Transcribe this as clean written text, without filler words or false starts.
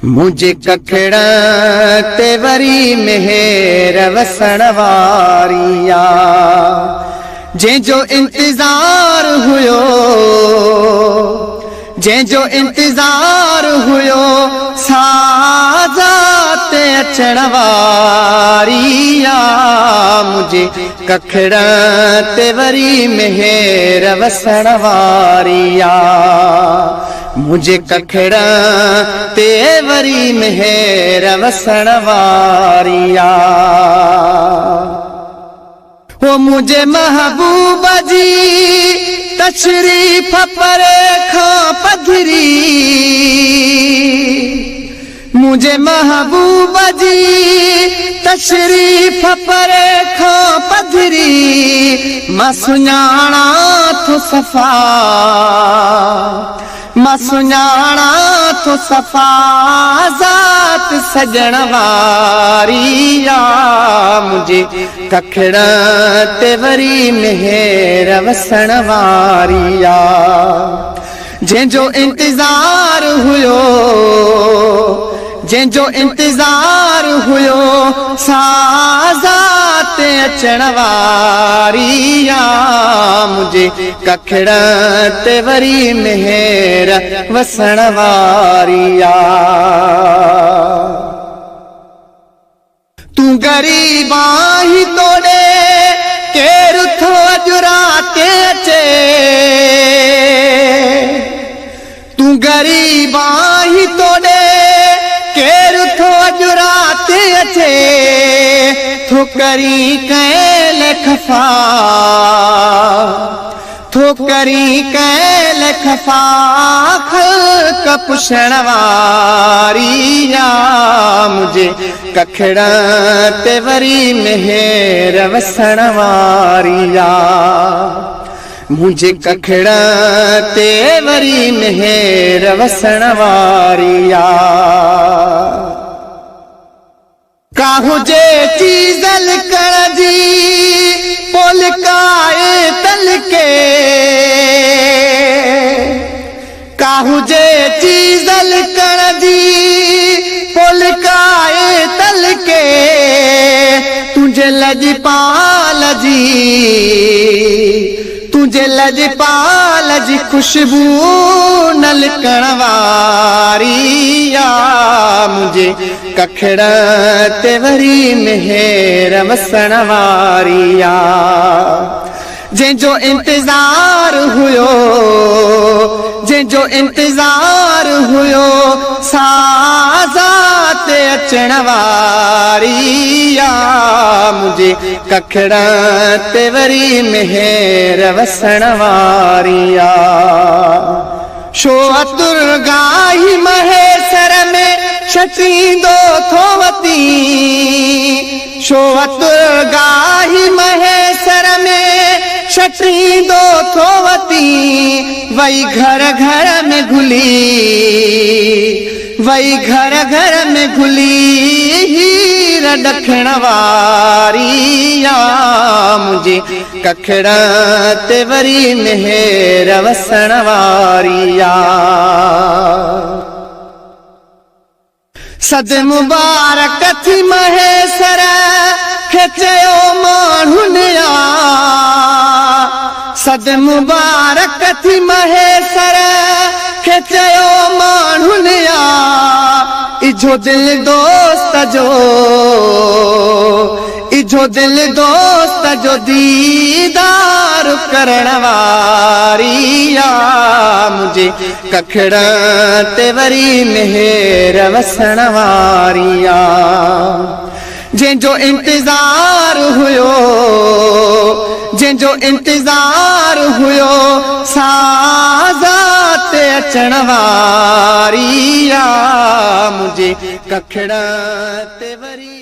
मुझे कखड़ा ते वरी मेहर वसण वारिया जंहिंजो इंतजार हुयो, जंहिंजो इंतजार हुयो साजा ते अचण वारिया। मुझे कखड़ा ते वरी मेहर वसण वारिया, मुझे कखड़ा ते वरी मेहर वसण वारिया। वो मुझे महबूब जी तशरीफ परे खां पधरी, मुझे महबूब जी तशरीफ परे खां पधरी। मां सुञाणा थो सफ़ा, मां सुञाणा थो सफ़ा ज़ात सजण वारिया। मुझे कखड़ा ते वरी मेहर वसण वारिया, जंहिंजो इंतजार हुयो, जंहिंजो इंतजार हुयो साजा ते अचण वारिया। मुझे कखड़ा ते वरी मेहर वसण वारिया। तू गरीबा ही तोड़े केरु थो अॼु राति अचे, तू गरीबा ही तोड़े केरु थो अॼु राति अचे। ठोकरी कैल खफ़ा, ठोकरी कैल खफ़ा ख़ल्क़ पुछण वारिया। मुझे कखड़ा ते वरी मेहर वसण वारिया, मुझे कखड़ा ते वरी मेहर वसण वारिया। का हुजे चीज़ लिकण जी पोल काए तल के, का हुजे चीज़ लिकण जी पोल काए तल के। तुझे लजपाल जी, तुझे लजपाल जी खुशबू न लिकण वारिया। मुझे कखड़ा ते वरी मेहर वसण वारिया, जंहिंजो इंतजार हुयो, जंहिंजो इंतजार हुयो साजा ते अचण वारिया। मुझे कखड़ा ते वरी मेहर वसण वारिया। शो अतुरगाही महेसर में छटींदो थो वती, शो अतुरगाही महेसर में छटींदो थो वती। वही घर घर में घुली, वही घर घर में घुली हीर ॾखण वारिया। मुझे कखड़ा ते वरी मेहर वसण वारिया। सद मुबारक थी महेसर खे चयो माण्हुनि या, सद मुबारक थी महेसर खे चयो माण्हुनि या। इजो दिल दोस्त जो, इजो दिल दोस्त जो दीदार करण वारिया। मुझे कखड़ा ते वरी मेहर वसण वारिया, जंहिंजो इंतजार हुयो, जंहिंजो इंतजार हुयो साजा ते अचण वारिया। मुझे कखड़ा ते वरी